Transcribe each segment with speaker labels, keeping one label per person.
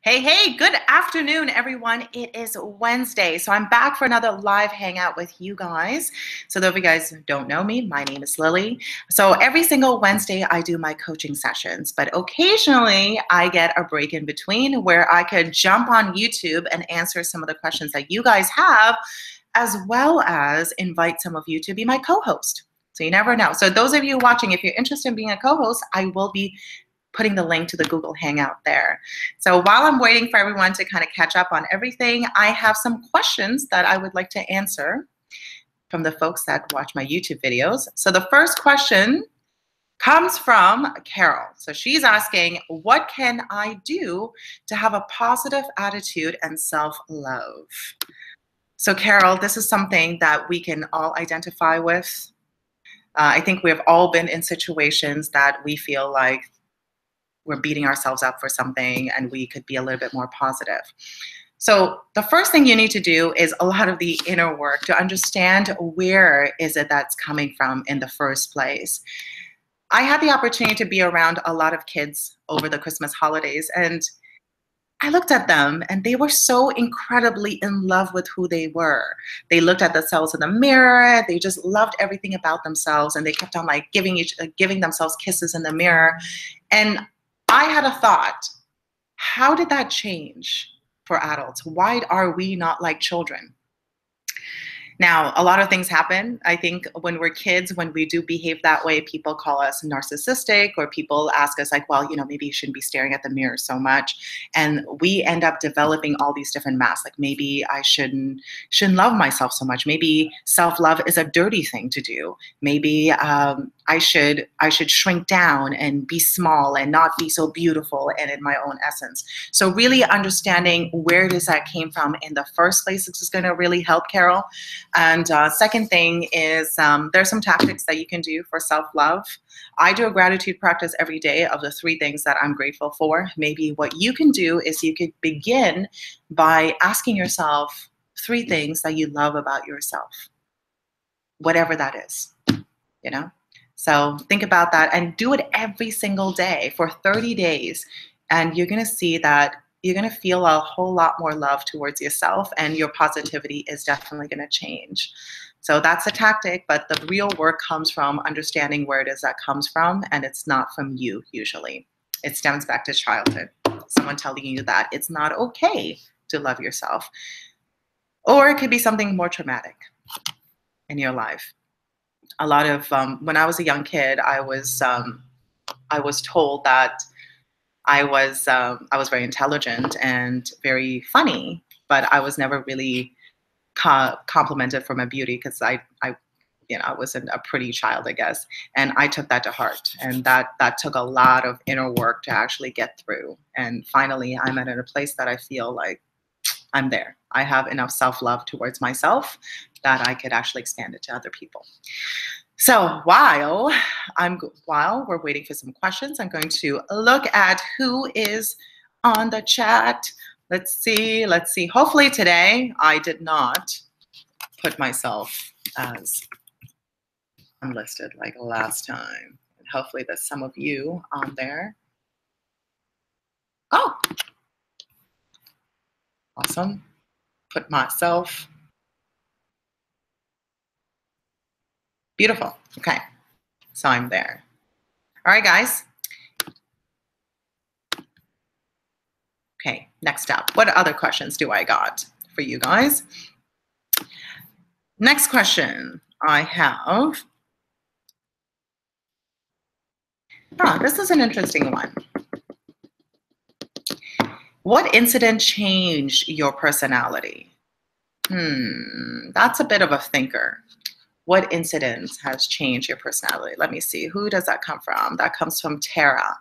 Speaker 1: Hey, good afternoon, everyone. It is Wednesday, so I'm back for another live hangout with you guys. So, though if you guys don't know me, my name is Lily. So, every single Wednesday, I do my coaching sessions, but occasionally I get a break in between where I could jump on YouTube and answer some of the questions that you guys have, as well as invite some of you to be my co host. So, you never know. So, those of you watching, if you're interested in being a co host, I will be putting the link to the Google Hangout there. So while I'm waiting for everyone to kind of catch up on everything, I have some questions that I would like to answer from the folks that watch my YouTube videos. So the first question comes from Carol. So she's asking, what can I do to have a positive attitude and self-love? So Carol, this is something that we can all identify with. I think we have all been in situations that we feel like we're beating ourselves up for something and we could be a little bit more positive. So the first thing you need to do is a lot of the inner work to understand where is it that's coming from in the first place. I had the opportunity to be around a lot of kids over the Christmas holidays, and I looked at them and they were so incredibly in love with who they were. They looked at themselves in the mirror, they just loved everything about themselves, and they kept on like giving themselves kisses in the mirror. And I had a thought, how did that change for adults? Why are we not like children? Now, a lot of things happen. I think when we're kids, when we do behave that way, people call us narcissistic, or people ask us like, well, maybe you shouldn't be staring at the mirror so much. And we end up developing all these different masks. Like maybe I shouldn't love myself so much. Maybe self-love is a dirty thing to do. Maybe I should shrink down and be small and not be so beautiful and in my own essence. So really understanding where does that came from in the first place, this is going to really help, Carol. And second thing is there's some tactics that you can do for self-love. I do a gratitude practice every day of the 3 things that I'm grateful for. Maybe what you can do is you could begin by asking yourself 3 things that you love about yourself, whatever that is, So think about that and do it every single day for 30 days. And you're going to see that you're going to feel a whole lot more love towards yourself, and your positivity is definitely going to change. So that's a tactic, but the real work comes from understanding where it is that comes from, and it's not from you usually. It stems back to childhood. Someone telling you that it's not okay to love yourself. Or it could be something more traumatic in your life. A lot of when I was a young kid, I was told that I was very intelligent and very funny, but I was never really complimented for my beauty because I wasn't a pretty child, I guess, and I took that to heart, and that took a lot of inner work to actually get through. And finally, I'm at a place that I feel like I'm there. I have enough self-love towards myself that I could actually expand it to other people. So while we're waiting for some questions, I'm going to look at who is on the chat. Let's see. Hopefully today I did not put myself as unlisted like last time. And hopefully there's some of you on there. Oh, awesome. Put myself. Beautiful. Okay. So I'm there. All right, guys. Okay, next up. What other questions do I got for you guys? Next question I have. This is an interesting one. What incident changed your personality? That's a bit of a thinker. What incident has changed your personality? Let me see. Who does that come from? That comes from Tara.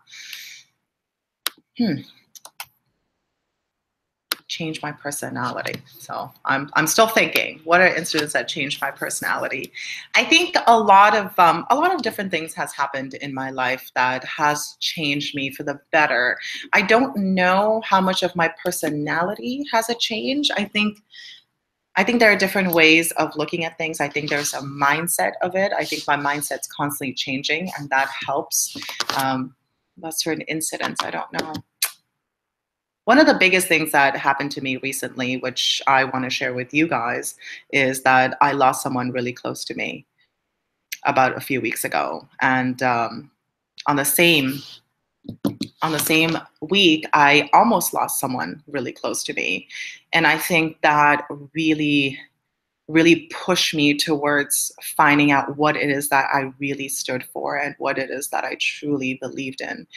Speaker 1: Change my personality. So I'm still thinking. What are incidents that changed my personality? I think a lot of different things has happened in my life that has changed me for the better. I don't know how much of my personality has a change. I think there are different ways of looking at things. I think there's a mindset of it. I think my mindset's constantly changing, and that helps. That's certain incidents. I don't know. One of the biggest things that happened to me recently, which I want to share with you guys, is that I lost someone really close to me about a few weeks ago. And on the same on the same week, I almost lost someone really close to me. And I think that really pushed me towards finding out what it is that I really stood for and what it is that I truly believed in.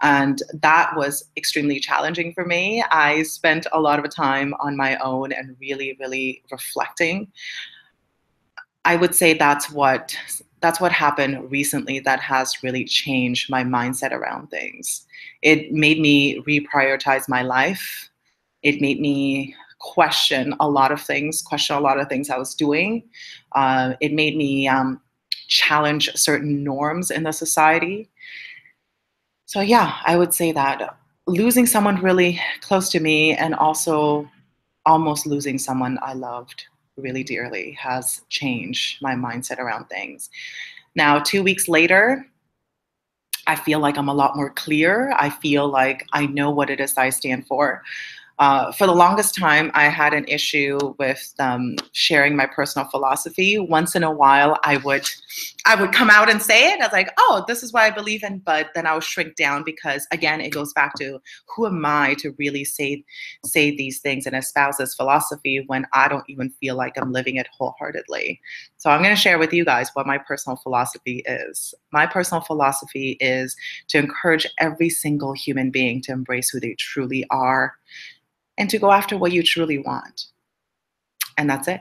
Speaker 1: And that was extremely challenging for me. I spent a lot of time on my own and really reflecting. I would say that's what happened recently that has really changed my mindset around things. It made me reprioritize my life. It made me question a lot of things I was doing. It made me challenge certain norms in the society. So yeah, I would say that losing someone really close to me and also almost losing someone I loved really dearly has changed my mindset around things. Now, 2 weeks later, I feel like I'm a lot more clear. I feel like I know what it is I stand for. For the longest time, I had an issue with sharing my personal philosophy. Once in a while, I would come out and say it. I was like, "Oh, this is what I believe in," but then I would shrink down because, again, it goes back to who am I to really say these things and espouse this philosophy when I don't even feel like I'm living it wholeheartedly. So I'm going to share with you guys what my personal philosophy is. My personal philosophy is to encourage every single human being to embrace who they truly are and to go after what you truly want. And that's it.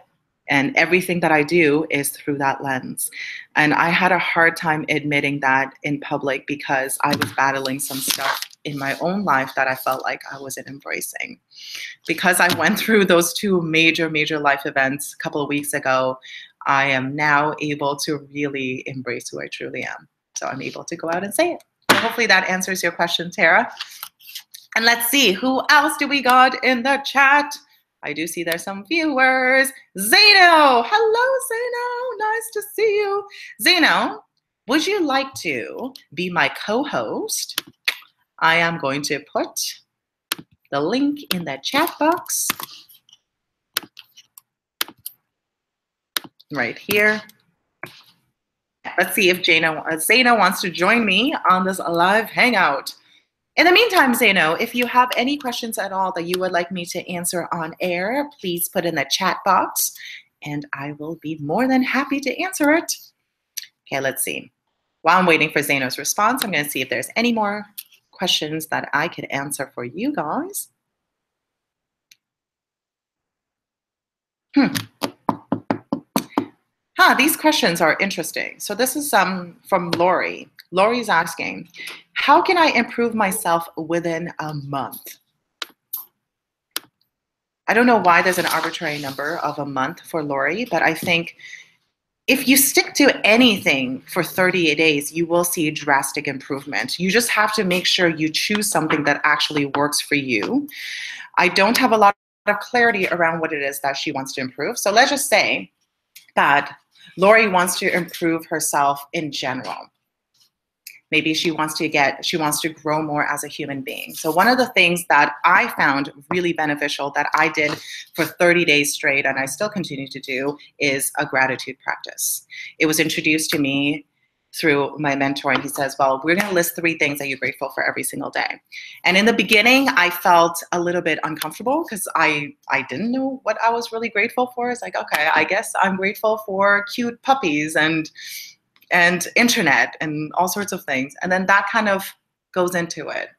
Speaker 1: And everything that I do is through that lens. And I had a hard time admitting that in public because I was battling some stuff in my own life that I felt like I wasn't embracing. Because I went through those two major life events a couple of weeks ago, I am now able to really embrace who I truly am. So I'm able to go out and say it. So hopefully that answers your question, Tara. And let's see, who else do we got in the chat? I do see there's some viewers. Zeno, hello Zeno, nice to see you. Zeno, would you like to be my co-host? I am going to put the link in the chat box right here. Let's see if Zeno wants to join me on this live hangout. In the meantime, Zeno, if you have any questions at all that you would like me to answer on air, please put in the chat box and I will be more than happy to answer it. Okay, let's see. While I'm waiting for Zeno's response, I'm going to see if there's any more questions that I could answer for you guys. These questions are interesting. So this is from Lori. Lori's asking, how can I improve myself within a month? I don't know why there's an arbitrary number of a month for Lori, but I think if you stick to anything for 30 days, you will see drastic improvement. You just have to make sure you choose something that actually works for you. I don't have a lot of clarity around what it is that she wants to improve. So let's just say that Lori wants to improve herself in general. Maybe she wants to grow more as a human being. So one of the things that I found really beneficial that I did for 30 days straight, and I still continue to do, is a gratitude practice. It was introduced to me through my mentor, and he says, well, we're going to list 3 things that you're grateful for every single day. And in the beginning, I felt a little bit uncomfortable because I didn't know what I was really grateful for. It's like, okay, I guess I'm grateful for cute puppies and internet and all sorts of things. And then that kind of goes into it.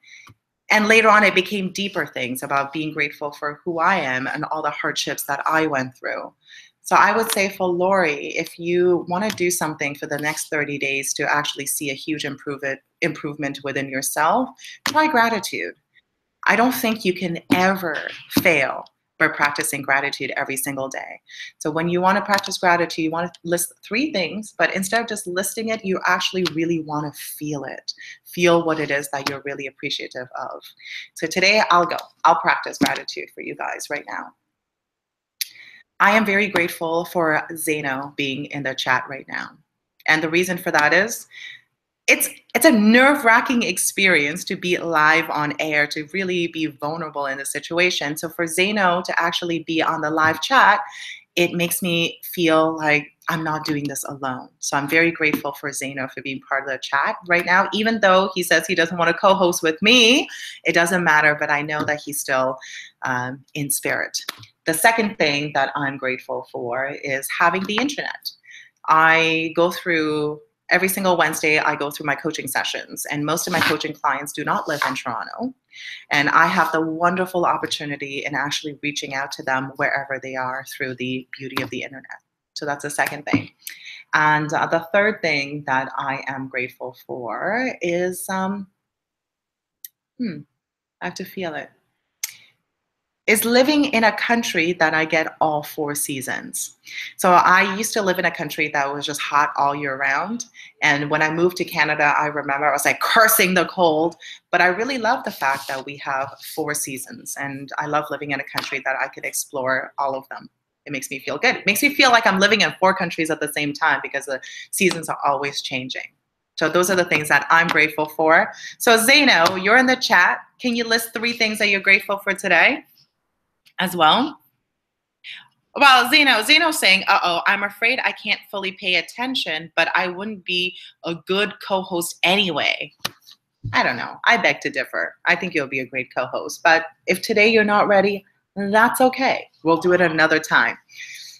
Speaker 1: And later on, it became deeper things about being grateful for who I am and all the hardships that I went through. So I would say for Lori, if you want to do something for the next 30 days to actually see a huge improvement within yourself, try gratitude. I don't think you can ever fail by practicing gratitude every single day. So when you want to practice gratitude, you want to list 3 things, but instead of just listing it, you actually really want to feel it. Feel what it is that you're really appreciative of. So today I'll practice gratitude for you guys right now. I am very grateful for Zeno being in the chat right now. And the reason for that is it's a nerve-wracking experience to be live on air, to really be vulnerable in the situation. So for Zaino to actually be on the live chat, it makes me feel like I'm not doing this alone. So I'm very grateful for Zaino for being part of the chat right now. Even though he says he doesn't want to co-host with me, it doesn't matter, but I know that he's still in spirit. The second thing that I'm grateful for is having the internet. I go through every single Wednesday, I go through my coaching sessions, and most of my coaching clients do not live in Toronto. And I have the wonderful opportunity in actually reaching out to them wherever they are through the beauty of the internet. So that's the second thing. And the third thing that I am grateful for is, I have to feel it, is living in a country that I get all 4 seasons. So I used to live in a country that was just hot all year round. And when I moved to Canada, I remember I was like cursing the cold, but I really love the fact that we have 4 seasons. And I love living in a country that I could explore all of them. It makes me feel good. It makes me feel like I'm living in 4 countries at the same time because the seasons are always changing. So those are the things that I'm grateful for. So Zaino, you're in the chat. Can you list 3 things that you're grateful for today as well? Well, Zeno's saying, I'm afraid I can't fully pay attention, but I wouldn't be a good co-host anyway. I don't know. I beg to differ. I think you'll be a great co-host. But if today you're not ready, that's okay. We'll do it another time.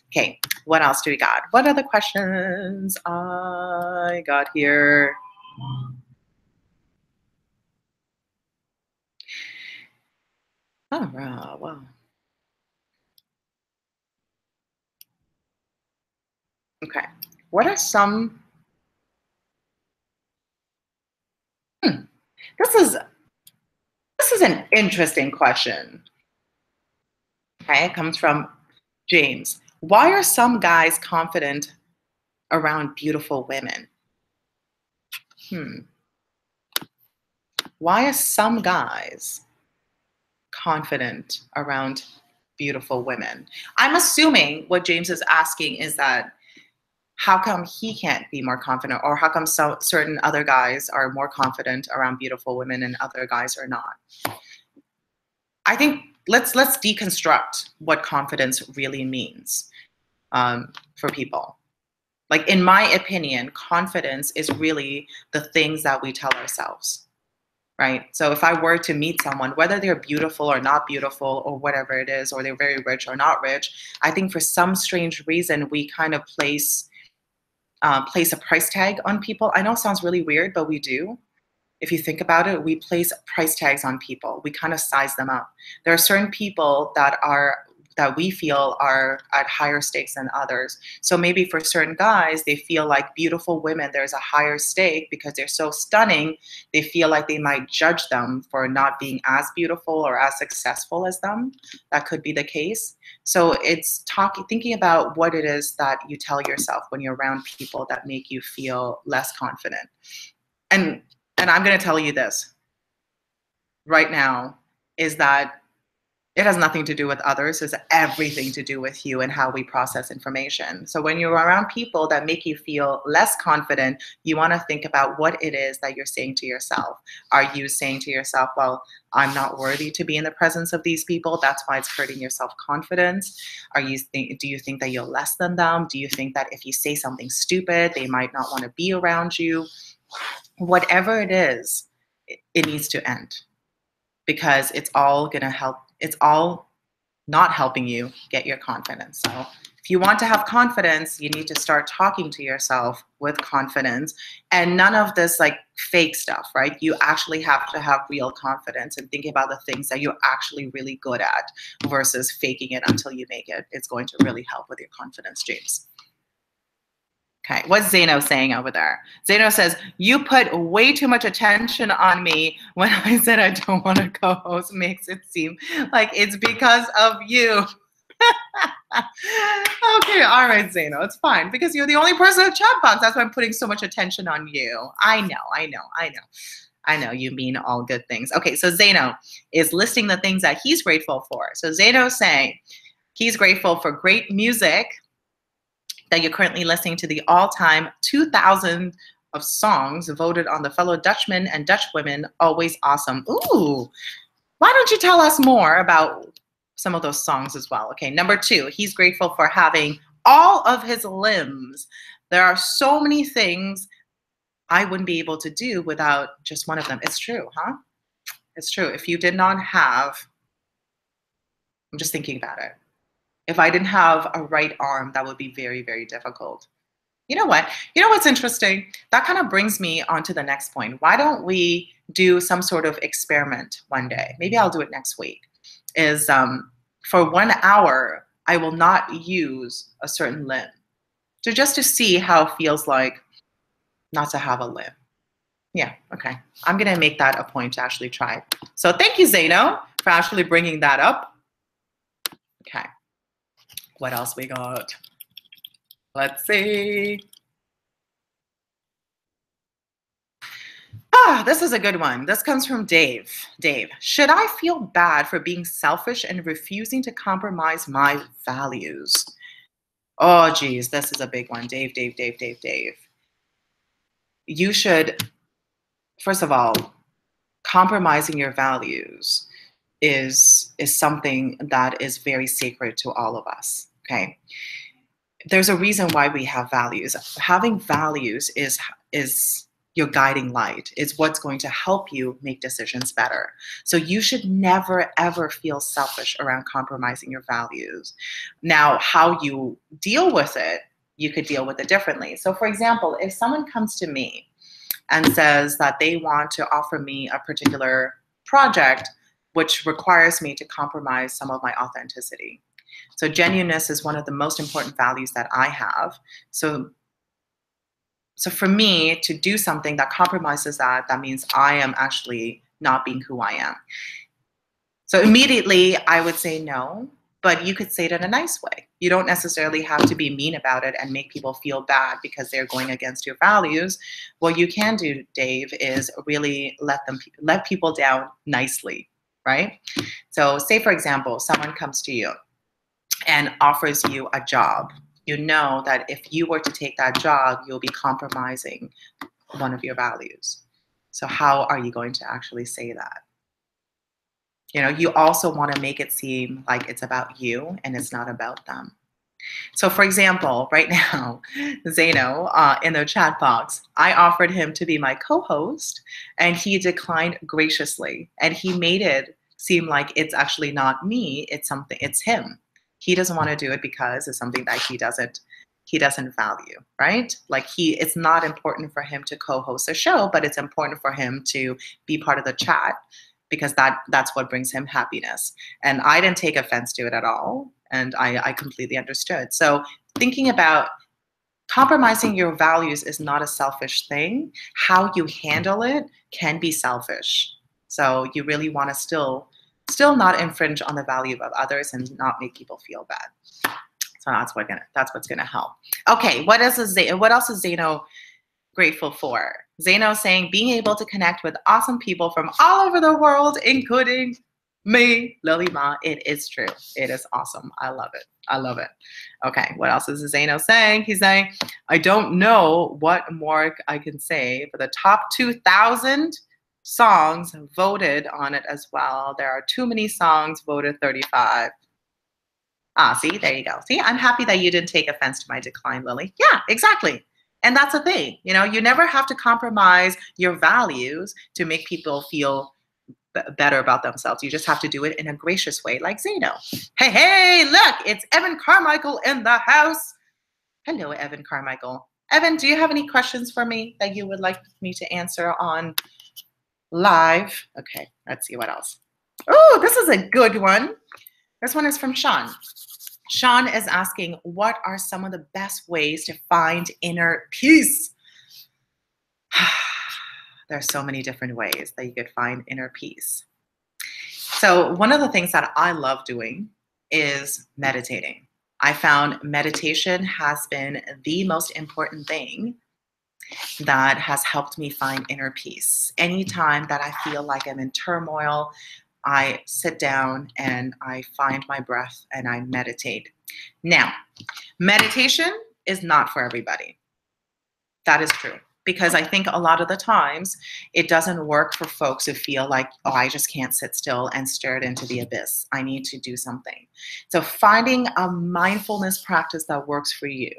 Speaker 1: Okay, what else do we got? What other questions I got here? Oh, wow. Okay, what are some, this is an interesting question. Okay, it comes from James. Why are some guys confident around beautiful women? Why are some guys confident around beautiful women? I'm assuming what James is asking is that how come he can't be more confident, or how come certain other guys are more confident around beautiful women and other guys are not? I think let's deconstruct what confidence really means for people. Like, in my opinion, confidence is really the things that we tell ourselves, right? So if I were to meet someone, whether they're beautiful or not beautiful or whatever it is, or they're very rich or not rich, I think for some strange reason we kind of place a price tag on people. I know it sounds really weird, but we do. If you think about it, we place price tags on people. We kind of size them up. There are certain people that we feel are at higher stakes than others. So maybe for certain guys, they feel like beautiful women, there's a higher stake because they're so stunning. They feel like they might judge them for not being as beautiful or as successful as them. That could be the case. So it's thinking about what it is that you tell yourself when you're around people that make you feel less confident. And I'm going to tell you this right now, is that it has nothing to do with others. It's everything to do with you and how we process information. So when you're around people that make you feel less confident, you want to think about what it is that you're saying to yourself. Are you saying to yourself, well, I'm not worthy to be in the presence of these people, that's why it's hurting your self-confidence? Do you think that you're less than them? Do you think that if you say something stupid, they might not want to be around you? Whatever it is, it needs to end, because it's all going to help. It's all not helping you get your confidence. So if you want to have confidence, you need to start talking to yourself with confidence, and none of this like fake stuff, right? You actually have to have real confidence and thinking about the things that you're actually really good at versus faking it until you make it. It's going to really help with your confidence, James. Okay, what's Zaino saying over there? Zaino says, you put way too much attention on me when I said I don't want to co-host. Makes it seem like it's because of you. Okay, all right, Zaino, it's fine, because you're the only person in the chat box. That's why I'm putting so much attention on you. I know you mean all good things. Okay, so Zaino is listing the things that he's grateful for. So Zaino's saying he's grateful for great music, that you're currently listening to the all-time 2000 of songs voted on the fellow Dutchmen and Dutch women always awesome. Ooh, why don't you tell us more about some of those songs as well? Okay, number 2, he's grateful for having all of his limbs. There are so many things I wouldn't be able to do without just one of them. It's true, huh? It's true. If you did not have, I'm just thinking about it. If I didn't have a right arm, that would be very, very difficult. You know what? You know what's interesting? That kind of brings me on to the next point. Why don't we do some sort of experiment one day? Maybe I'll do it next week. Is for 1 hour, I will not use a certain limb. So just to see how it feels like not to have a limb. Yeah, okay. I'm going to make that a point to actually try it. So thank you, Zaino, for actually bringing that up. Okay. What else we got? Let's see. This is a good one. This comes from Dave. Dave, should I feel bad for being selfish and refusing to compromise my values? Oh, geez, this is a big one. Dave. You should, first of all, compromising your values is something that is very sacred to all of us, okay? There's a reason why we have values. Having values is your guiding light. It's what's going to help you make decisions better. So you should never, ever feel selfish around compromising your values. Now, how you deal with it, you could deal with it differently. So for example, if someone comes to me and says that they want to offer me a particular project, which requires me to compromise some of my authenticity. So genuineness is one of the most important values that I have. So for me to do something that compromises that means I am actually not being who I am. So immediately I would say no, but you could say it in a nice way. You don't necessarily have to be mean about it and make people feel bad because they're going against your values. What you can do, Dave, is really let people down nicely, right? So say, for example, someone comes to you and offers you a job. You know that if you were to take that job, you'll be compromising one of your values. So how are you going to actually say that? You know, you also want to make it seem like it's about you and it's not about them. So for example, right now, Zaino, in the chat box, I offered him to be my co-host and he declined graciously. And he made it seem like it's actually not me, it's him. He doesn't want to do it because it's something that he doesn't value, right? Like it's not important for him to co-host a show, but it's important for him to be part of the chat because that's what brings him happiness. And I didn't take offense to it at all. And I completely understood. So thinking about compromising your values is not a selfish thing. How you handle it can be selfish. So you really want to still not infringe on the value of others and not make people feel bad. So that's what's gonna help. Okay, what else is Zaino grateful for? Zaino saying being able to connect with awesome people from all over the world, including me, Lily Ma. It is true. It is awesome. I love it. I love it. Okay, what else is Zaino saying? He's saying, I don't know what more I can say, but the top 2,000 songs voted on it as well. There are too many songs, voted 35. See, there you go. See, I'm happy that you didn't take offense to my decline, Lily. Yeah, exactly. And that's the thing. You know, you never have to compromise your values to make people feel better about themselves. You just have to do it in a gracious way, like Zaino. Hey, look, it's Evan Carmichael in the house. Hello, Evan Carmichael. Evan, do you have any questions for me that you would like me to answer on live? Okay, let's see what else. Oh, this is a good one. This one is from Sean. Sean is asking, what are some of the best ways to find inner peace? There's so many different ways that you could find inner peace. So one of the things that I love doing is meditating. I found meditation has been the most important thing that has helped me find inner peace. Anytime that I feel like I'm in turmoil, I sit down and I find my breath and I meditate. Now, meditation is not for everybody. That is true. because I think a lot of the times it doesn't work for folks who feel like, oh, I just can't sit still and stare it into the abyss. I need to do something. So finding a mindfulness practice that works for you.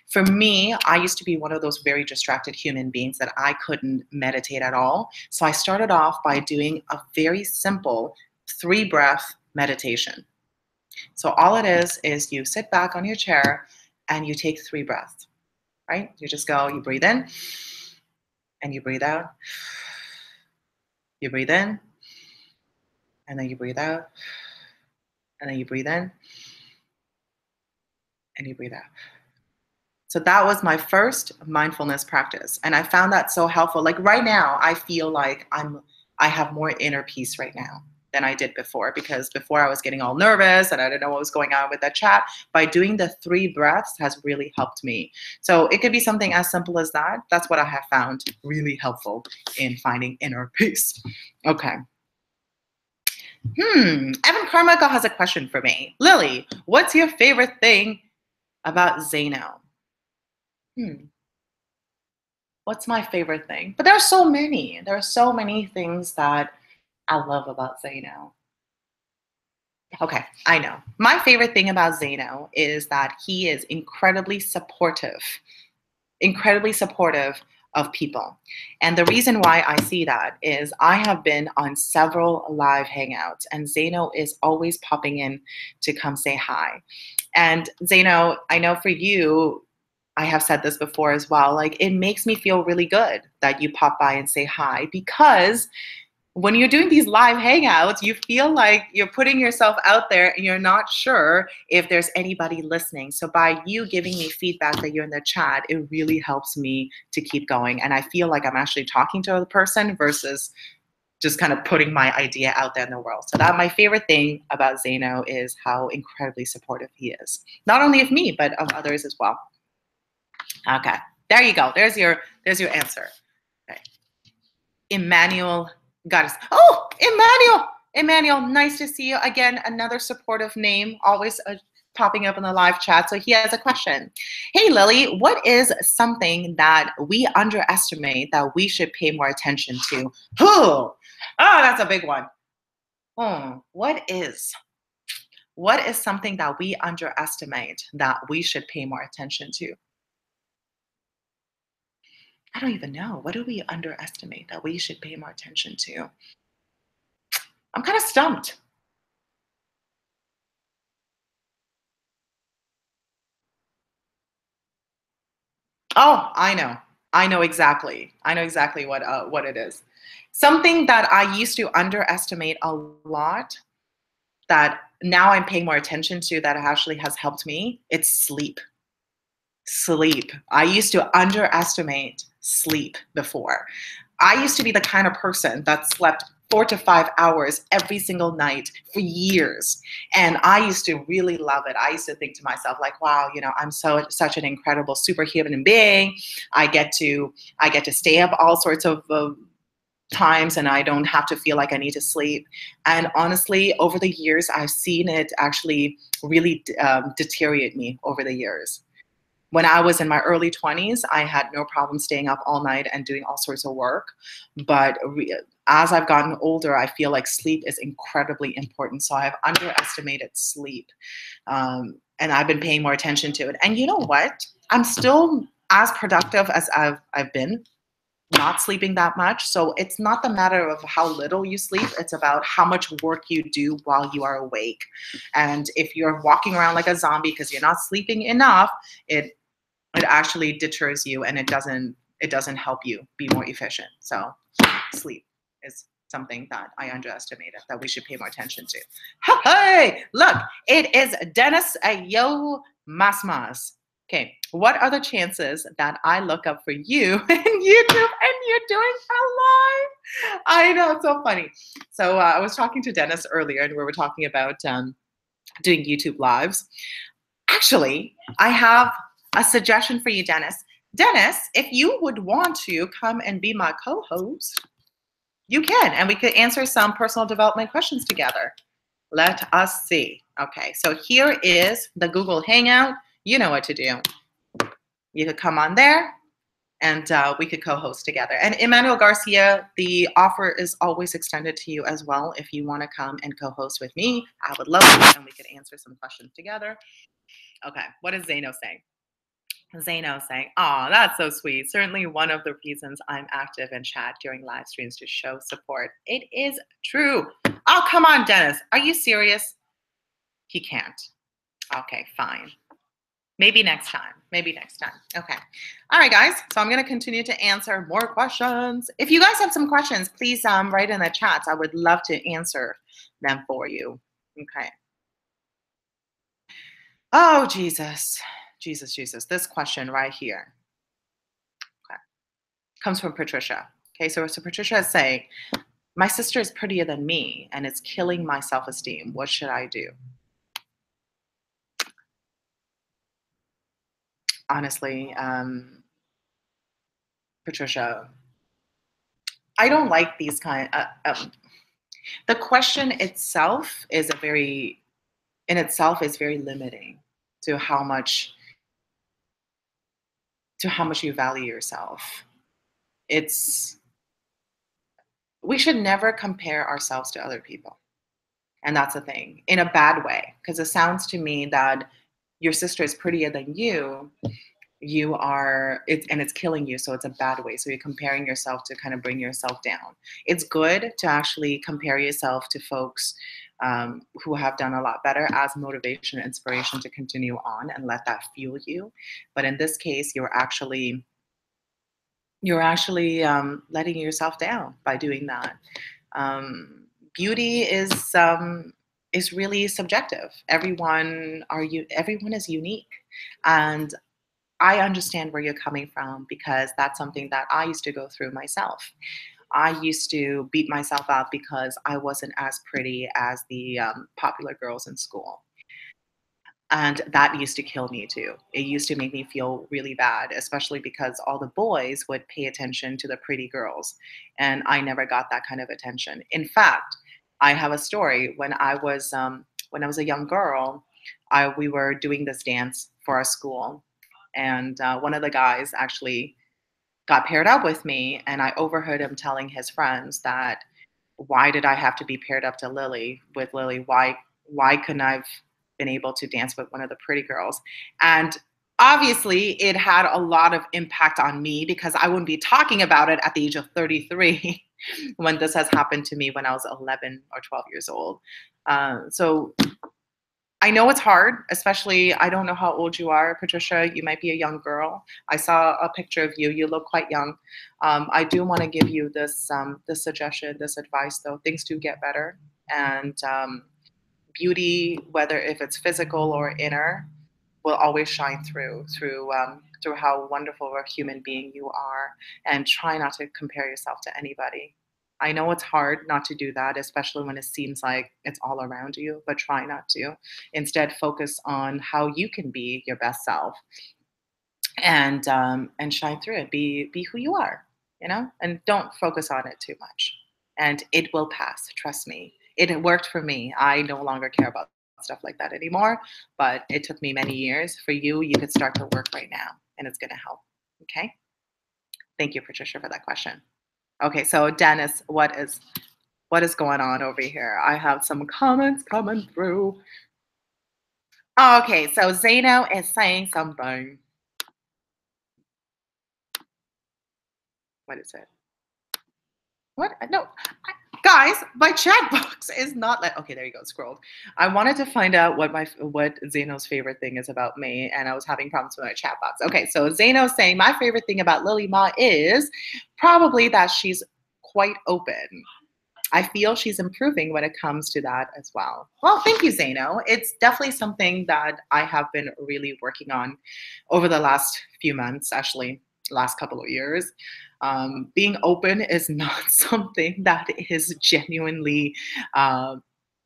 Speaker 1: For me, I used to be one of those very distracted human beings that I couldn't meditate at all. So I started off by doing a very simple 3-breath meditation. So all it is you sit back on your chair and you take 3 breaths, right? You just go, you breathe in and you breathe out. You breathe in and then you breathe out. And then you breathe in and you breathe out. So that was my first mindfulness practice. And I found that so helpful. Like right now, I feel like I have more inner peace right now than I did before, because before I was getting all nervous and I didn't know what was going on with that chat. By doing the 3 breaths has really helped me. So it could be something as simple as that. That's what I have found really helpful in finding inner peace. Okay. Evan Carmichael has a question for me. Lily, what's your favorite thing about Zaino? What's my favorite thing? But there are so many. There are so many things that I love about Zaino. Okay, I know. My favorite thing about Zaino is that he is incredibly supportive of people. And the reason why I see that is I have been on several live hangouts, and Zaino is always popping in to come say hi. And Zaino, I know for you, I have said this before as well, like it makes me feel really good that you pop by and say hi, because when you're doing these live hangouts, you feel like you're putting yourself out there and you're not sure if there's anybody listening. So by you giving me feedback that you're in the chat, it really helps me to keep going. And I feel like I'm actually talking to a person versus just kind of putting my idea out there in the world. So that my favorite thing about Zaino is how incredibly supportive he is. Not only of me, but of others as well. Okay, there you go. There's your answer. Okay. Emmanuel got us. Oh, Emmanuel, nice to see you again. Another supportive name, always popping up in the live chat. So he has a question. Hey, Lily, what is something that we underestimate that we should pay more attention to? Oh, that's a big one. What is something that we underestimate that we should pay more attention to? I don't even know. What do we underestimate that we should pay more attention to? I'm kind of stumped. Oh, I know. I know exactly what it is. Something that I used to underestimate a lot that now I'm paying more attention to that actually has helped me. It's sleep. Sleep. I used to underestimate sleep before. I used to be the kind of person that slept 4 to 5 hours every single night for years. And I used to really love it. I used to think to myself like, wow, I'm such an incredible superhuman being. I get to stay up all sorts of times and I don't have to feel like I need to sleep. And honestly, over the years, I've seen it actually really deteriorate me over the years. When I was in my early 20s, I had no problem staying up all night and doing all sorts of work. But as I've gotten older, I feel like sleep is incredibly important. So I've underestimated sleep. And I've been paying more attention to it. And you know what? I'm still as productive as I've been, not sleeping that much. So it's not the matter of how little you sleep. It's about how much work you do while you are awake. And if you're walking around like a zombie because you're not sleeping enough, it actually deters you and it doesn't help you be more efficient. So sleep is something that I underestimated that we should pay more attention to. Hey, look, it is Dennis Ayo Masmas. Okay, what are the chances that I look up for you in YouTube and you're doing a live? I know, it's so funny. So I was talking to Dennis earlier and we were talking about doing YouTube lives. Actually, I have a suggestion for you, Dennis. Dennis, if you would want to come and be my co-host, you can, and we could answer some personal development questions together. Let us see. Okay, so here is the Google Hangout. You know what to do. You could come on there, and we could co-host together. And Emmanuel Garcia, the offer is always extended to you as well. If you want to come and co-host with me, I would love it, and we could answer some questions together. Okay, what is Zaino saying? Zaino saying, "Oh, that's so sweet. Certainly one of the reasons I'm active in chat during live streams to show support. It is true." Oh, come on, Dennis. Are you serious? He can't. Okay, fine. Maybe next time. Maybe next time. Okay. All right, guys. So I'm going to continue to answer more questions. If you guys have some questions, please write in the chats. I would love to answer them for you. Okay. Oh, Jesus. Jesus, Jesus. This question right here. Okay. Comes from Patricia. Okay, so Patricia is saying, my sister is prettier than me and it's killing my self-esteem. What should I do? Honestly, Patricia, I don't like these the question itself is in itself is very limiting to how much you value yourself. It's We should never compare ourselves to other people. And that's the thing, in a bad way, because it sounds to me that your sister is prettier than you are it's killing you, so it's a bad way, so you're comparing yourself to kind of bring yourself down. It's good to actually compare yourself to folks who have done a lot better as motivation and inspiration to continue on and let that fuel you. But in this case, you're actually letting yourself down by doing that. um, Beauty is really subjective. Everyone is unique, and I understand where you're coming from because that's something that I used to go through myself. I used to beat myself up because I wasn't as pretty as the popular girls in school. And that used to kill me too. It used to make me feel really bad, especially because all the boys would pay attention to the pretty girls. And I never got that kind of attention. In fact, I have a story. When I was a young girl, we were doing this dance for our school. And one of the guys actually got paired up with me. And I overheard him telling his friends that, why did I have to be paired up to Lily? Why couldn't I have been able to dance with one of the pretty girls? And obviously it had a lot of impact on me because I wouldn't be talking about it at the age of 33 when this has happened to me when I was 11 or 12 years old. So I know it's hard, especially, I don't know how old you are, Patricia. You might be a young girl. I saw a picture of you. You look quite young. I do want to give you this suggestion, this advice, though. Things do get better, and beauty, whether if it's physical or inner, will always shine through how wonderful a human being you are, and try not to compare yourself to anybody. I know it's hard not to do that, especially when it seems like it's all around you, but try not to. Instead, focus on how you can be your best self, and shine through it. Be who you are, and don't focus on it too much. And it will pass. Trust me. It worked for me. I no longer care about stuff like that anymore. But it took me many years. For you, you could start to work right now, and it's going to help. Okay. Thank you, Patricia, for that question. Okay, so Dennis, what is going on over here? I have some comments coming through. Okay, so Zaino is saying something. What is it? What? No, guys, my chat box is not like. Okay, there you go. Scrolled. I wanted to find out what Zaino's favorite thing is about me, and I was having problems with my chat box. Okay, so Zaino's saying my favorite thing about Lily Ma is probably that she's quite open. I feel she's improving when it comes to that as well. Well, thank you, Zaino. It's definitely something that I have been really working on over the last few months, actually, last couple of years. Being open is not something that is genuinely uh,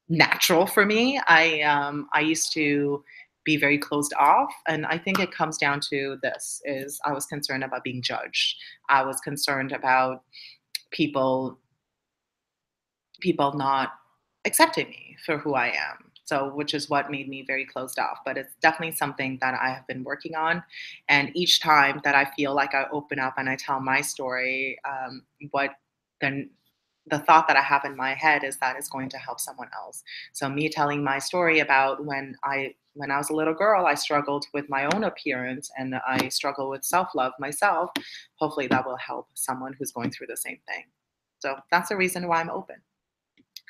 Speaker 1: natural for me. I used to be very closed off, and I think it comes down to this: is I was concerned about being judged. I was concerned about people not accepting me for who I am. So, which is what made me very closed off. But it's definitely something that I have been working on. And each time that I feel like I open up and I tell my story, what then the thought that I have in my head is that it's going to help someone else. So me telling my story about when I was a little girl, I struggled with my own appearance and I struggle with self-love myself. Hopefully that will help someone who's going through the same thing. So that's the reason why I'm open.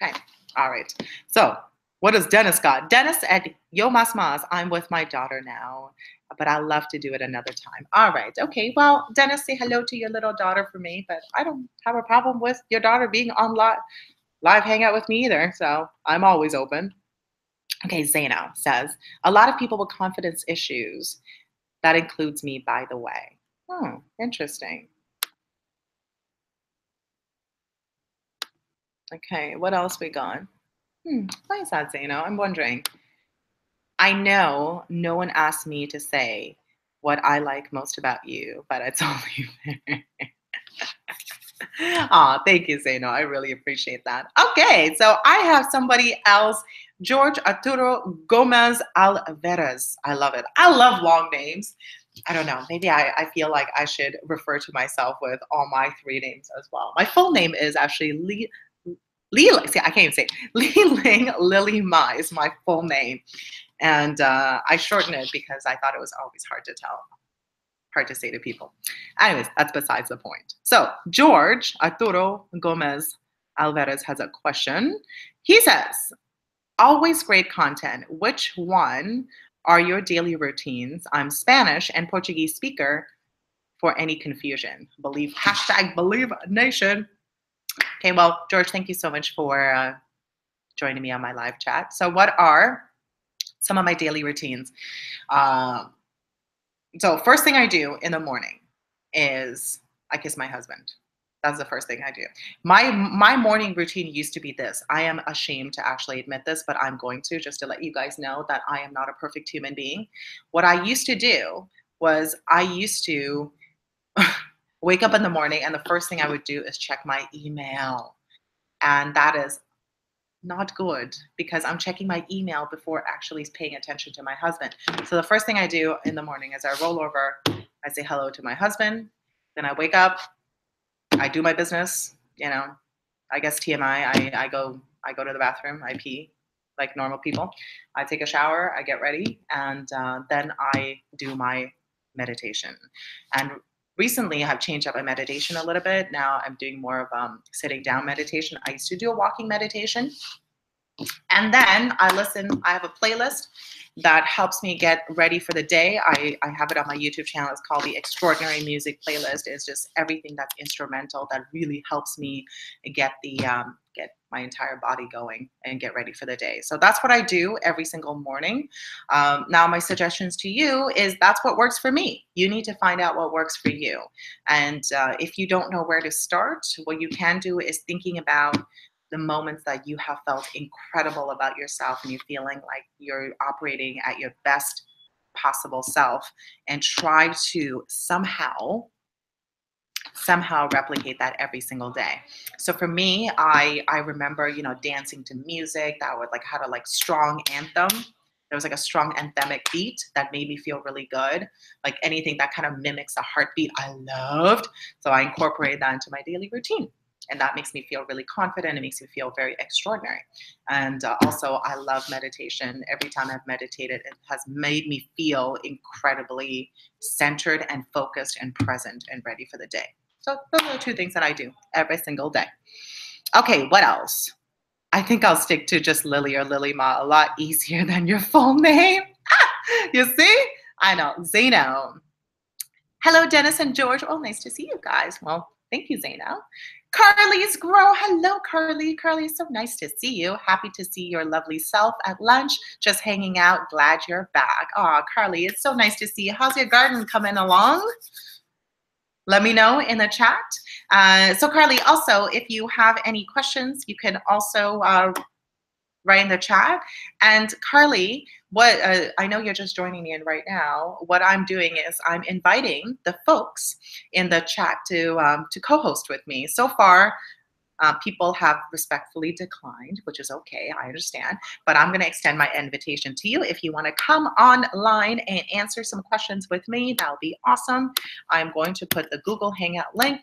Speaker 1: Okay. All right. So what does Dennis got? Dennis said, Yo mas mas, I'm with my daughter now, but I love to do it another time. All right. Okay. Well, Dennis, say hello to your little daughter for me, but I don't have a problem with your daughter being on live hangout with me either. So I'm always open. Okay. Zaino says, a lot of people with confidence issues. That includes me, by the way. Oh, interesting. Okay. What else we got? Why is that, Zaino? I'm wondering. I know no one asked me to say what I like most about you, but it's only fair. Aw, thank you, Zaino. I really appreciate that. Okay, so I have somebody else, George Arturo Gomez Alvarez. I love it. I love long names. I don't know. Maybe I feel like I should refer to myself with all my three names as well. My full name is actually Lee. See, I can't even say it. Lee Ling Lily Ma is my full name. And I shortened it because I thought it was always hard to say to people. Anyways, that's besides the point. So George Arturo Gomez Alvarez has a question. He says, always great content. Which one are your daily routines? I'm Spanish and Portuguese speaker for any confusion. Believe nation. Okay, well, George, thank you so much for joining me on my live chat. So what are some of my daily routines? So first thing I do in the morning is I kiss my husband. That's the first thing I do. My morning routine used to be this. I am ashamed to actually admit this, but I'm going to, just to let you guys know that I am not a perfect human being. What I used to do was I used to wake up in the morning and the first thing I would do is check my email. And that is not good because I'm checking my email before actually paying attention to my husband. So the first thing I do in the morning is I roll over, I say hello to my husband, then I wake up, I do my business, I guess TMI, I go to the bathroom, I pee like normal people. I take a shower, I get ready, and then I do my meditation. And recently I have changed up my meditation a little bit. Now I'm doing more of sitting down meditation. I used to do a walking meditation. And then I have a playlist that helps me get ready for the day. I have it on my YouTube channel. It's called the Extraordinary Music Playlist. It's just everything that's instrumental that really helps me get get my entire body going and get ready for the day. So that's what I do every single morning. Now my suggestions to you is that's what works for me. You need to find out what works for you. And if you don't know where to start, what you can do is thinking about the moments that you have felt incredible about yourself and you feeling like you're operating at your best possible self, and try to somehow replicate that every single day. So for me, I remember, dancing to music that would had a strong anthem. There was a strong anthemic beat that made me feel really good. Like anything that kind of mimics a heartbeat, I loved. So I incorporated that into my daily routine. And that makes me feel really confident. It makes me feel very extraordinary. And also, I love meditation. Every time I've meditated, it has made me feel incredibly centered and focused and present and ready for the day. So those are the two things that I do every single day. Okay, what else? I think I'll stick to just Lily or Lily Ma, a lot easier than your full name. You see? I know. Zaino. Hello, Dennis and George. Oh, nice to see you guys. Well, thank you, Zaino. Carly's Grow. Hello, Carly. Carly, it's so nice to see you. Happy to see your lovely self at lunch. Just hanging out. Glad you're back. Aw, Carly, it's so nice to see you. How's your garden coming along? Let me know in the chat. So Carly, also, if you have any questions, you can also write in the chat. And Carly, what I know you're just joining me in right now. What I'm doing is I'm inviting the folks in the chat to co-host with me. So far, People have respectfully declined, which is okay. I understand. But I'm going to extend my invitation to you. If you want to come online and answer some questions with me, that would be awesome. I'm going to put the Google Hangout link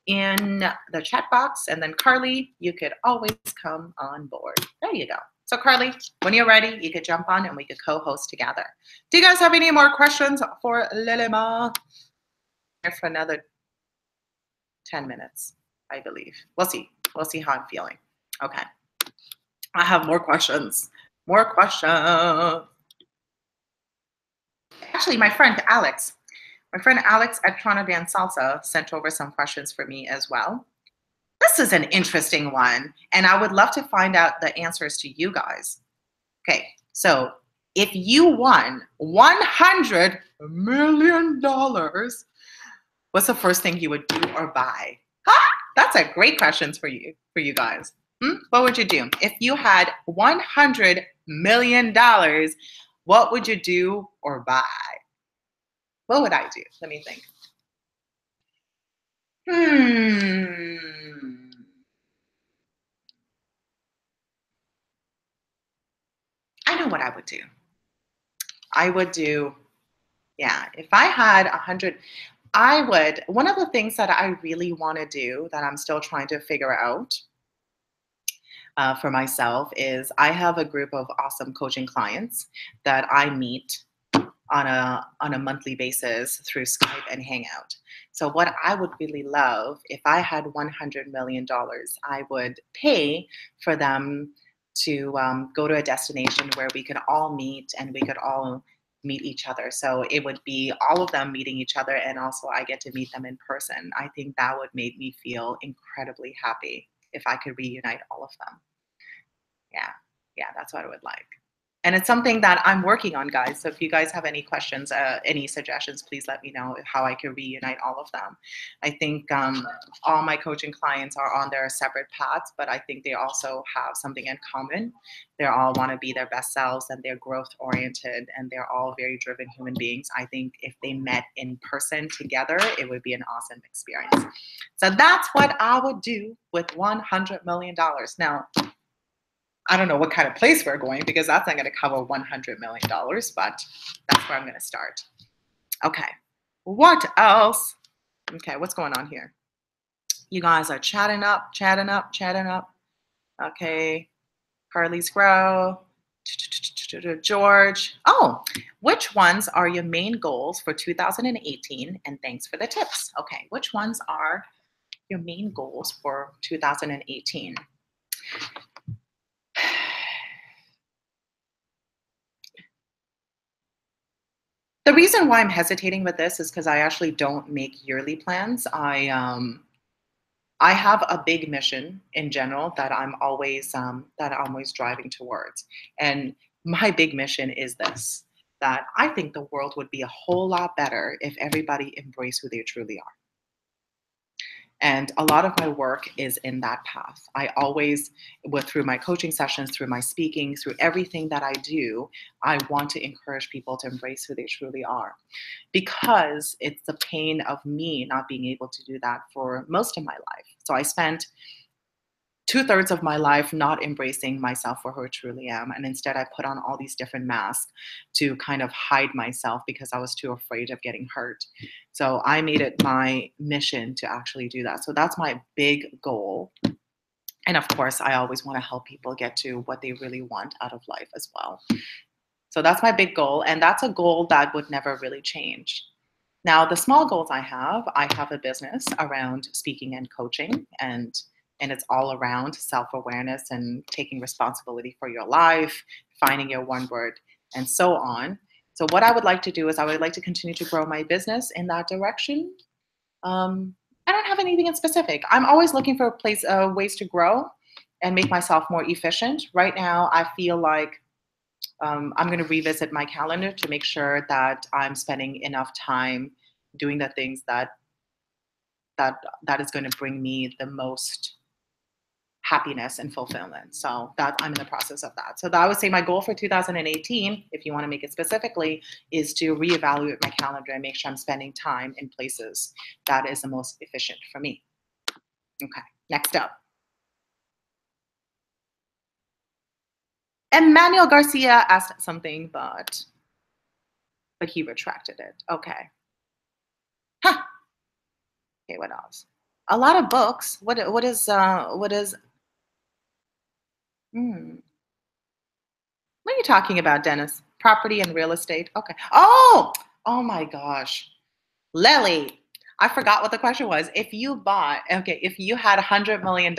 Speaker 1: in the chat box. And then Carly, you could always come on board. There you go. So Carly, when you're ready, you could jump on and we could co-host together. Do you guys have any more questions for Lilima? Here for another 10 minutes, I believe. We'll see. We'll see how I'm feeling. Okay. I have more questions. More questions. Actually, my friend Alex at Toronto Dance Salsa sent over some questions for me as well. This is an interesting one, and I would love to find out the answers to you guys. Okay, so if you won $100 million, what's the first thing you would do or buy? That's a great question for you guys. What would you do? If you had $100 million, what would you do or buy? What would I do? Let me think. I know what I would do. If I had 100, one of the things that I really want to do that I'm still trying to figure out for myself is I have a group of awesome coaching clients that I meet on a monthly basis through Skype and Hangout. So what I would really love, if I had $100 million, I would pay for them to go to a destination where we could all meet and we could all meet each other. So it would be all of them meeting each other, and also I get to meet them in person. I think that would make me feel incredibly happy if I could reunite all of them. Yeah, that's what I would like. And it's something that I'm working on, guys. So if you guys have any questions, any suggestions, please let me know how I can reunite all of them. I think all my coaching clients are on their separate paths, but I think they also have something in common. They all want to be their best selves, and they're growth oriented, and they're all very driven human beings. I think if they met in person together, it would be an awesome experience. So that's what I would do with $100 million. Now, I don't know what kind of place we're going, because that's not going to cover $100 million, but that's where I'm going to start. Okay, what else? Okay, what's going on here? You guys are chatting up. Okay, Carly's Grow, George. Oh, which ones are your main goals for 2018? And thanks for the tips. Okay, which ones are your main goals for 2018? The reason why I'm hesitating with this is because I actually don't make yearly plans. I have a big mission in general that I'm always driving towards. And my big mission is this, that I think the world would be a whole lot better if everybody embraced who they truly are. And a lot of my work is in that path. I always, through my coaching sessions, through my speaking, through everything that I do, I want to encourage people to embrace who they truly are. Because it's the pain of me not being able to do that for most of my life. So I spent 2/3 of my life not embracing myself for who I truly am. And instead I put on all these different masks to kind of hide myself because I was too afraid of getting hurt. So I made it my mission to actually do that. So that's my big goal. And of course, I always want to help people get to what they really want out of life as well. So that's my big goal. And that's a goal that would never really change. Now, the small goals I have a business around speaking and coaching, and it's all around self-awareness and taking responsibility for your life, finding your one word, and so on. So what I would like to do is I would like to continue to grow my business in that direction. I don't have anything in specific. I'm always looking for ways to grow and make myself more efficient. Right now, I feel like I'm going to revisit my calendar to make sure that I'm spending enough time doing the things that is going to bring me the most happiness and fulfillment. So that I'm in the process of that. So that I would say my goal for 2018, if you want to make it specifically, is to reevaluate my calendar and make sure I'm spending time in places that is the most efficient for me. Okay. Next up, Emmanuel Garcia asked something, but he retracted it. Okay. Huh. Okay, what else? A lot of books. What is hmm. What are you talking about, Dennis? Property and real estate? Okay. Oh my gosh. Lily, I forgot what the question was. If you had $100 million,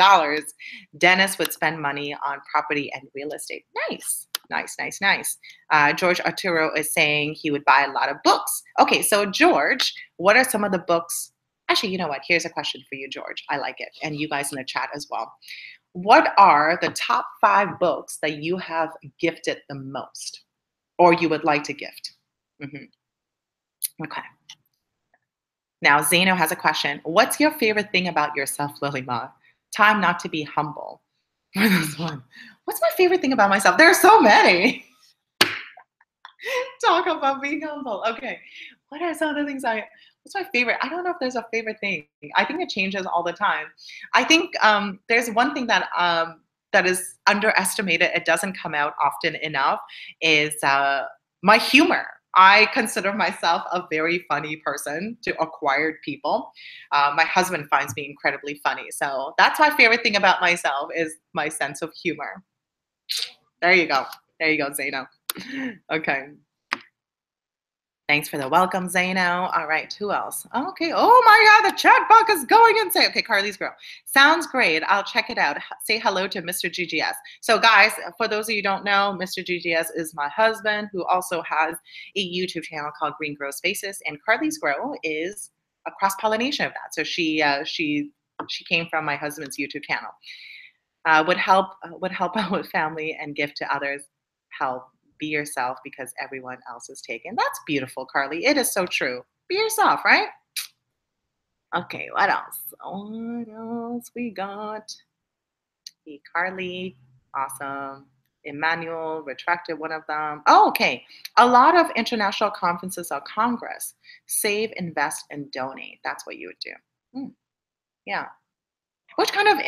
Speaker 1: Dennis would spend money on property and real estate. Nice, nice, nice, nice. George Arturo is saying he would buy a lot of books. Okay, so George, what are some of the books? Actually, you know what? Here's a question for you, George. I like it. And you guys in the chat as well. What are the top 5 books that you have gifted the most or you would like to gift? Mhm. Okay. Now, Zeno has a question. What's your favorite thing about yourself, Lily Ma? Time not to be humble. For this one. What's my favorite thing about myself? There are so many. Talk about being humble. Okay. What are some of the things what's my favorite? I don't know if there's a favorite thing. I think it changes all the time. I think there's one thing that is underestimated. It doesn't come out often enough is my humor. I consider myself a very funny person to acquired people. My husband finds me incredibly funny. So that's my favorite thing about myself is my sense of humor. There you go. There you go, Zaino. Okay. Thanks for the welcome, Zaino. All right, who else? Okay. Oh my God, the chat box is going insane. Okay, Carly's girl. Sounds great. I'll check it out. Say hello to Mr. GGS. So, guys, for those of you who don't know, Mr. GGS is my husband who also has a YouTube channel called Green Grow Spaces, and Carly's Grow is a cross pollination of that. So she came from my husband's YouTube channel. Would help out with family and give to others. Help. Be yourself because everyone else is taken. That's beautiful, Carly. It is so true. Be yourself, right? Okay, what else? What else we got? Hey, Carly, awesome. Emmanuel retracted one of them. Oh, okay. A lot of international conferences or Congress. Save, invest, and donate. That's what you would do. Yeah. Which kind of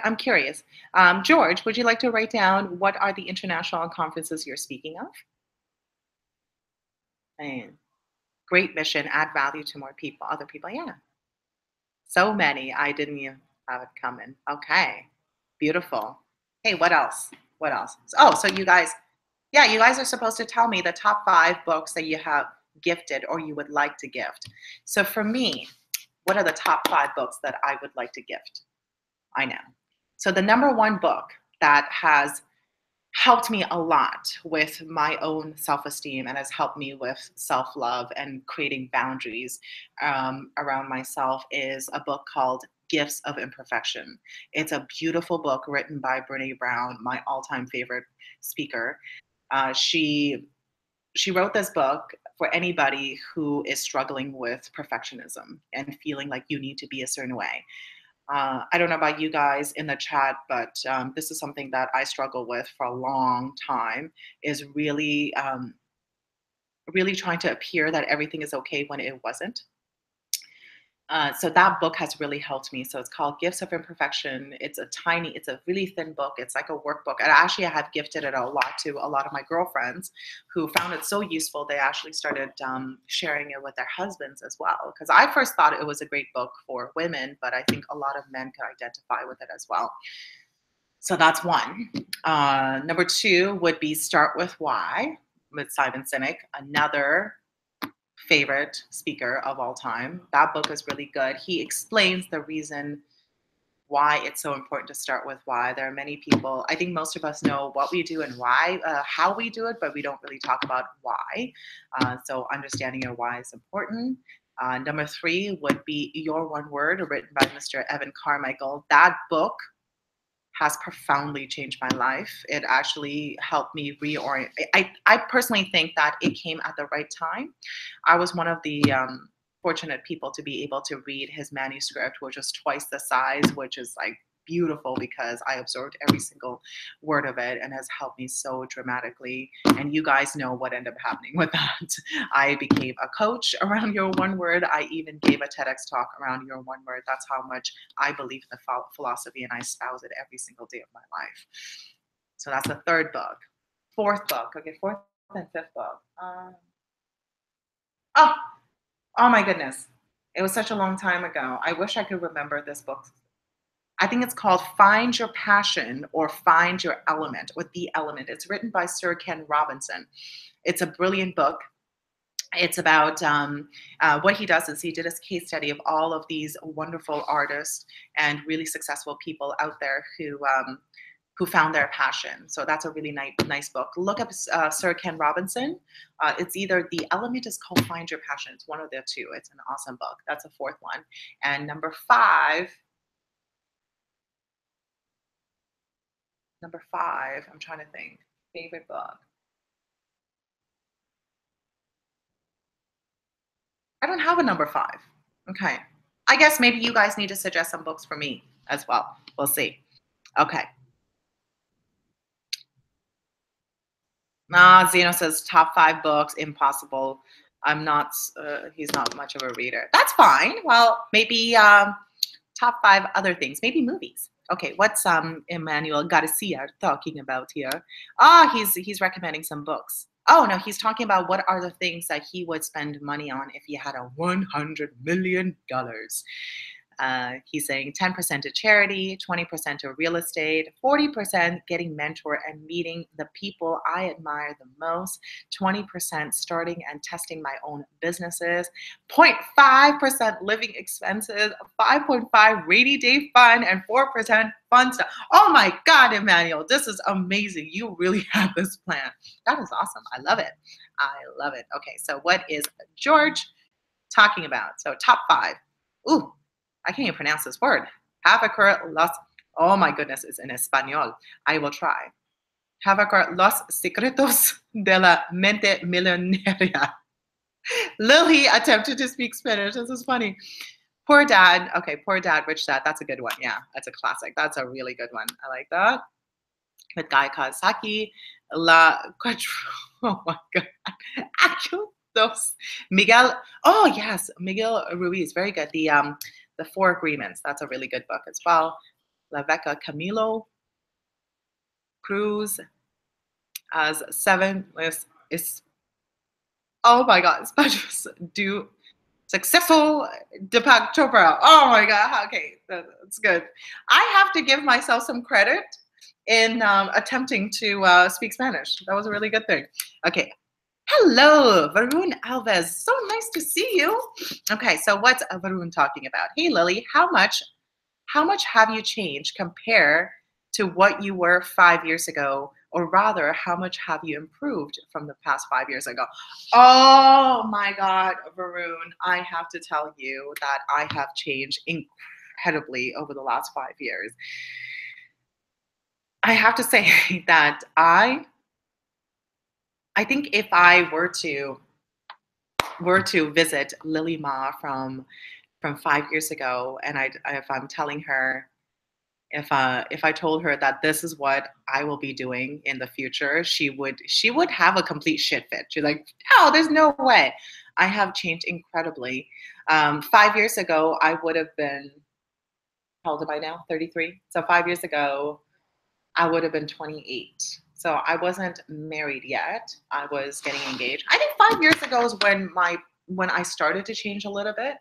Speaker 1: I'm curious. George, would you like to write down what are the international conferences you're speaking of? And great mission, add value to more people, other people. Yeah. So many. I didn't even have it coming. Okay. Beautiful. Hey, what else? What else? Oh, so you guys, yeah, you guys are supposed to tell me the top 5 books that you have gifted or you would like to gift. So for me, what are the top 5 books that I would like to gift? I know. So the number 1 book that has helped me a lot with my own self-esteem and has helped me with self-love and creating boundaries around myself is a book called Gifts of Imperfection. It's a beautiful book written by Brene Brown, my all-time favorite speaker. She wrote this book for anybody who is struggling with perfectionism and feeling like you need to be a certain way. I don't know about you guys in the chat, but this is something that I struggle with for a long time, is really trying to appear that everything is okay when it wasn't. So that book has really helped me. So it's called Gifts of Imperfection. It's a really thin book. It's like a workbook. And actually, I have gifted it a lot to a lot of my girlfriends who found it so useful. They actually started sharing it with their husbands as well. Because I first thought it was a great book for women, but I think a lot of men could identify with it as well. So that's one. Number 2 would be Start With Why with Simon Sinek, another favorite speaker of all time. That book is really good. He explains the reason why it's so important to start with why. There are many people, I think most of us know what we do and why, how we do it, but we don't really talk about why. So understanding your why is important. Number 3 would be Your One Word, written by Mr. Evan Carmichael. That book has profoundly changed my life. It actually helped me reorient. I personally think that it came at the right time. I was one of the fortunate people to be able to read his manuscript, which was twice the size, which is like beautiful because I absorbed every single word of it and has helped me so dramatically. And you guys know what ended up happening with that. I became a coach around Your One Word. I even gave a TEDx talk around Your One Word. That's how much I believe in the philosophy, and I espouse it every single day of my life. So that's the third book. Fourth book. Okay, fourth and fifth book. Oh, oh my goodness. It was such a long time ago. I wish I could remember this book. I think it's called Find Your Passion or Find Your Element or The Element. It's written by Sir Ken Robinson. It's a brilliant book. It's about what he does is he did a case study of all of these wonderful artists and really successful people out there who found their passion. So that's a really nice book. Look up Sir Ken Robinson. It's either The Element is called Find Your Passion. It's one of the two. It's an awesome book. That's a fourth one. And number five, I'm trying to think. Favorite book. I don't have a number five. Okay. I guess maybe you guys need to suggest some books for me as well. We'll see. Okay. Zeno says top five books, impossible. I'm not, he's not much of a reader. That's fine. Well, maybe top five other things, maybe movies. Okay, what's Emmanuel Garcia talking about here? He's recommending some books. Oh no, he's talking about what are the things that he would spend money on if he had a $100 million. He's saying 10% to charity, 20% to real estate, 40% getting mentor and meeting the people I admire the most, 20% starting and testing my own businesses, 0.5% living expenses, 5.5 rainy day fund, and 4% fun stuff. Oh my God, Emmanuel, this is amazing. You really have this plan. That is awesome. I love it. I love it. Okay, so what is George talking about? So top five. Ooh, I can't even pronounce this word. Havaker los. Oh my goodness, it's in Espanol. I will try. Havaker los secretos de la mente millonaria. Lily attempted to speak Spanish. This is funny. Poor Dad. Okay, Poor Dad, Rich Dad. That's a good one. Yeah, that's a classic. That's a really good one. I like that. With Guy Kawasaki. La Cuatro. Oh my God. Dos. Miguel. Oh yes, Miguel Ruiz. Very good. The Four Agreements. That's a really good book as well. La Beca Camilo Cruz as seven is oh my God, Spanish do successful Deepak Chopra. Oh my God. Okay, that's good. I have to give myself some credit in attempting to speak Spanish. That was a really good thing. Okay. Hello, Varun Alves. So nice to see you. Okay, so what's Varun talking about? Hey, Lily, how much have you changed compared to what you were 5 years ago? Or rather, how much have you improved from the past 5 years ago? Oh my God, Varun, I have to tell you that I have changed incredibly over the last 5 years. I have to say that I think if I were to visit Lily Ma from 5 years ago, and if I'm telling her, if I told her that this is what I will be doing in the future, she would have a complete shit fit. She's like, "Oh, there's no way." I have changed incredibly. 5 years ago, I would have been, how old am I now? 33. So 5 years ago, I would have been 28. So I wasn't married yet. I was getting engaged. I think 5 years ago is when I started to change a little bit.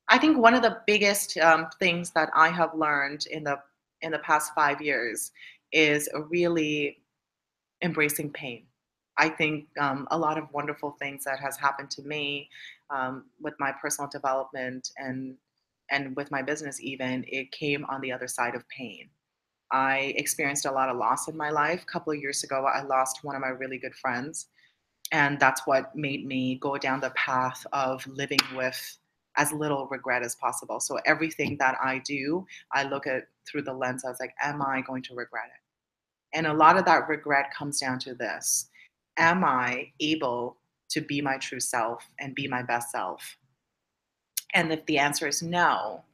Speaker 1: I think one of the biggest things that I have learned in the past 5 years is really embracing pain. I think a lot of wonderful things that has happened to me with my personal development and with my business even, it came on the other side of pain. I experienced a lot of loss in my life. A couple of years ago, I lost one of my really good friends. And that's what made me go down the path of living with as little regret as possible. So everything that I do, I look at through the lens. I was like, am I going to regret it? And a lot of that regret comes down to this. Am I able to be my true self and be my best self? And if the answer is no,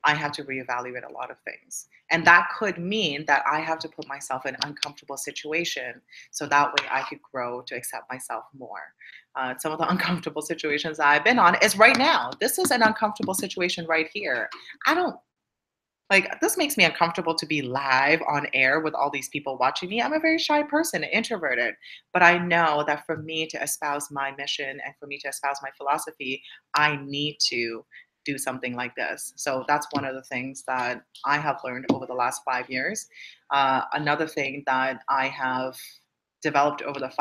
Speaker 1: I have to reevaluate a lot of things. And that could mean that I have to put myself in an uncomfortable situation so that way I could grow to accept myself more. Some of the uncomfortable situations I've been on is right now. This is an uncomfortable situation right here. I don't like this makes me uncomfortable to be live on air with all these people watching me. I'm a very shy person, introverted, but I know that for me to espouse my mission and for me to espouse my philosophy, I need to do something like this. So that's one of the things that I have learned over the last 5 years. Another thing that I have developed over the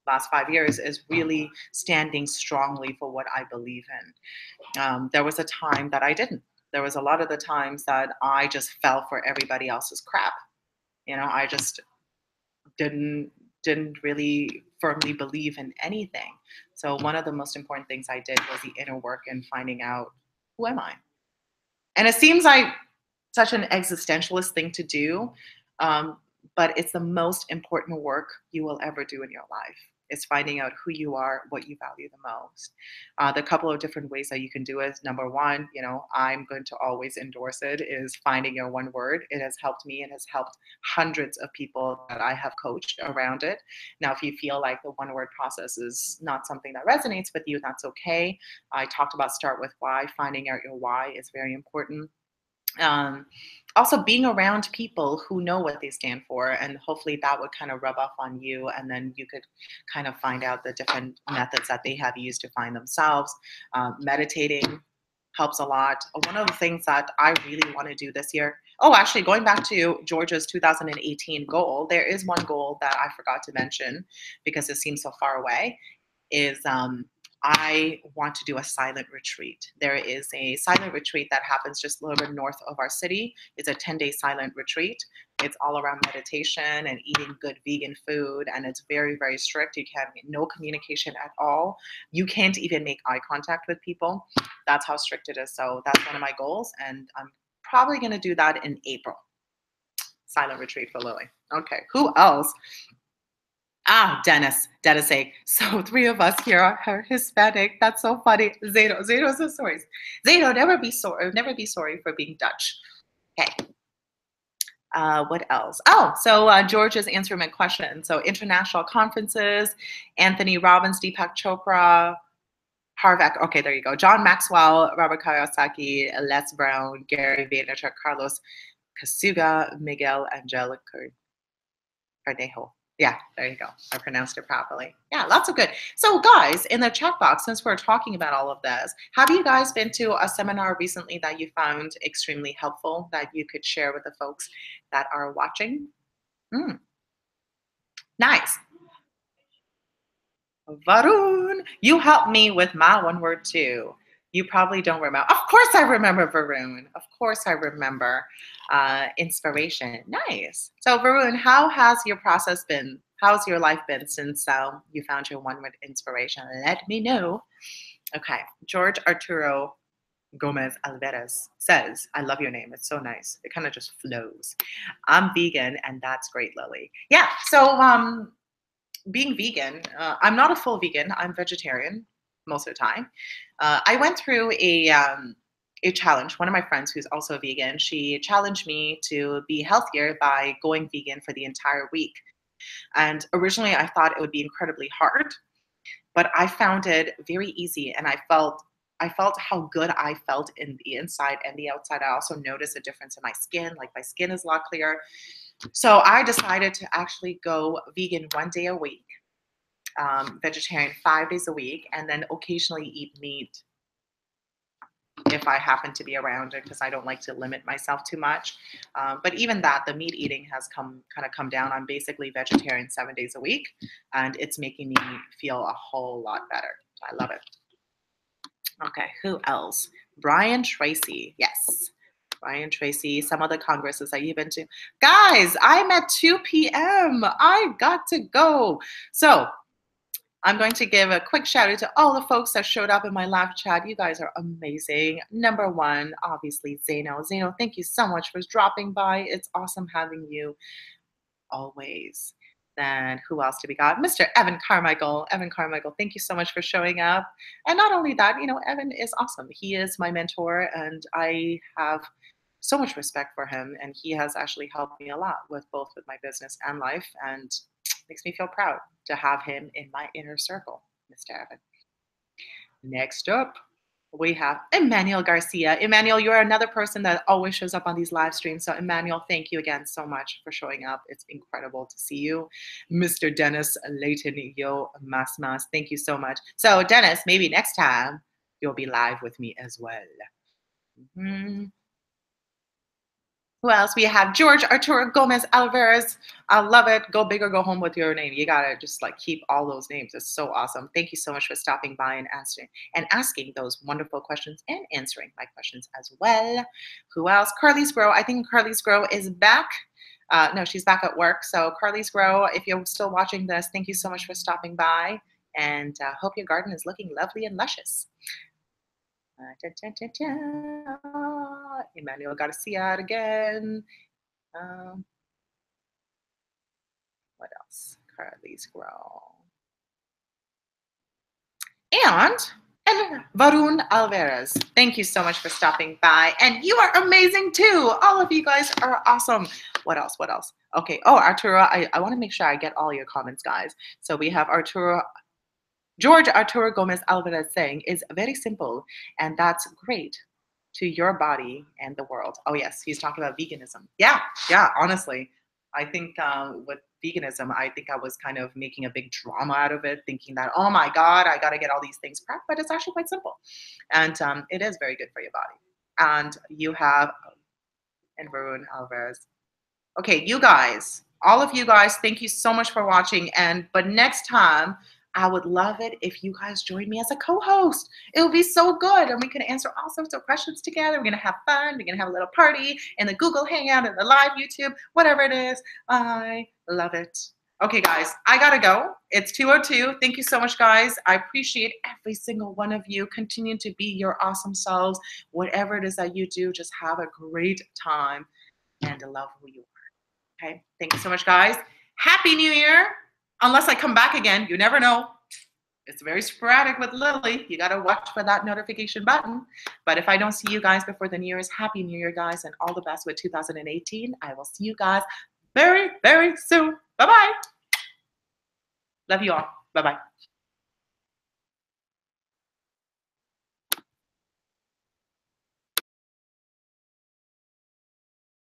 Speaker 1: last 5 years is really standing strongly for what I believe in. There was a time that I didn't. There was a lot of the times that I just fell for everybody else's crap. I just didn't really firmly believe in anything. So one of the most important things I did was the inner work and finding out, who am I? And it seems like such an existentialist thing to do, um, but it's the most important work you will ever do in your life. It's finding out who you are, what you value the most. The couple of different ways that you can do it. Number one, I'm going to always endorse it, is finding your one word. It has helped me and has helped hundreds of people that I have coached around it. Now, if you feel like the one word process is not something that resonates with you, that's okay. I talked about start with why. Finding out your why is very important. um, Also being around people who know what they stand for, and hopefully that would kind of rub off on you, and then you could kind of find out the different methods that they have used to find themselves. Meditating helps a lot. One of the things that I really want to do this year, oh, actually going back to Georgia's 2018 goal, there is one goal that I forgot to mention because it seems so far away, is I want to do a silent retreat. There is a silent retreat that happens just a little bit north of our city. It's a 10-day silent retreat. It's all around meditation and eating good vegan food, and it's very, very strict. You can no communication at all. You can't even make eye contact with people. That's how strict it is. So that's one of my goals, and I'm probably going to do that in April. Silent retreat for Lily. Okay, who else? Dennis A. So three of us here are Hispanic. That's so funny. Zeno says sorry. Zeno, never be sorry for being Dutch. Okay. What else? Oh, so George is answering my question. So international conferences, Anthony Robbins, Deepak Chopra, Harvard. Okay, there you go. John Maxwell, Robert Kiyosaki, Les Brown, Gary Vaynerchuk, Carlos Kasuga, Miguel Angel Carnejo. Yeah, there you go. I pronounced it properly. Yeah, lots of good. So guys, in the chat box, since we're talking about all of this, have you guys been to a seminar recently that you found extremely helpful that you could share with the folks that are watching? Nice. Varun, you helped me with my one word too. You probably don't remember. Of course I remember, Varun. Of course I remember. Inspiration. Nice. So Varun, how has your process been? How's your life been since you found your one word inspiration? Let me know. Okay. George Arturo Gomez Alvarez says, I love your name. It's so nice. It kind of just flows. I'm vegan, and that's great, Lily. Yeah. So being vegan, I'm not a full vegan. I'm vegetarian most of the time. I went through a challenge. One of my friends who's also a vegan, she challenged me to be healthier by going vegan for the entire week. And originally I thought it would be incredibly hard, but I found it very easy, and I felt how good I felt in the inside and the outside. I also noticed a difference in my skin. Like my skin is a lot clearer. So I decided to actually go vegan one day a week, vegetarian 5 days a week, and then occasionally eat meat if I happen to be around it, because I don't like to limit myself too much. But even that, the meat eating has come down. I'm basically vegetarian 7 days a week, and it's making me feel a whole lot better. I love it. Okay, who else? Brian Tracy. Yes. Brian Tracy, some of the congresses that you've been to. Guys, I'm at 2 p.m. I got to go. So I'm going to give a quick shout out to all the folks that showed up in my live chat. You guys are amazing. Number one, obviously, Zeno. Zeno, thank you so much for dropping by. It's awesome having you always. Then who else do we got? Mr. Evan Carmichael. Evan Carmichael, thank you so much for showing up. And not only that, Evan is awesome. He is my mentor, and I have so much respect for him. And he has actually helped me a lot with my business and life, and makes me feel proud to have him in my inner circle, Mr. Evan. Next up, we have Emmanuel Garcia. Emmanuel, you're another person that always shows up on these live streams. So, Emmanuel, thank you again so much for showing up. It's incredible to see you. Mr. Dennis Layton, yo, mas, thank you so much. So, Dennis, maybe next time you'll be live with me as well. Who else? We have George Arturo Gomez Alvarez. I love it. Go big or go home with your name. You gotta just keep all those names. It's so awesome. Thank you so much for stopping by and asking those wonderful questions and answering my questions as well. Who else? Carly's Grow. I think Carly's Grow is back. No, she's back at work. So Carly's Grow, if you're still watching this, thank you so much for stopping by, and hope your garden is looking lovely and luscious. Emmanuel Garcia again. What else? Carly's Grow. And Varun Alvarez. Thank you so much for stopping by. And you are amazing too. All of you guys are awesome. What else? What else? Okay. Oh, Arturo, I want to make sure I get all your comments, guys. So we have George Arturo Gomez Alvarez saying, is very simple, and that's great to your body and the world. Oh, yes, he's talking about veganism. Yeah, honestly. I think with veganism, I think I was kind of making a big drama out of it, thinking that, oh my God, I got to get all these things prepped, but it's actually quite simple. And it is very good for your body. And you have, and Varun Alvarez. Okay, you guys, all of you guys, thank you so much for watching. But next time, I would love it if you guys join me as a co-host. It would be so good, and we can answer all sorts of questions together. We're gonna have fun. We're gonna have a little party in the Google Hangout, in the live YouTube, whatever it is. I love it. Okay, guys, I gotta go. It's 2:02. Thank you so much, guys. I appreciate every single one of you. Continue to be your awesome selves. Whatever it is that you do, just have a great time and love who you are. Okay, thank you so much, guys. Happy New Year. Unless I come back again, you never know. It's very sporadic with Lily. You got to watch for that notification button. But if I don't see you guys before the New Year's, Happy New Year, guys, and all the best with 2018. I will see you guys very, very soon. Bye-bye. Love you all. Bye-bye.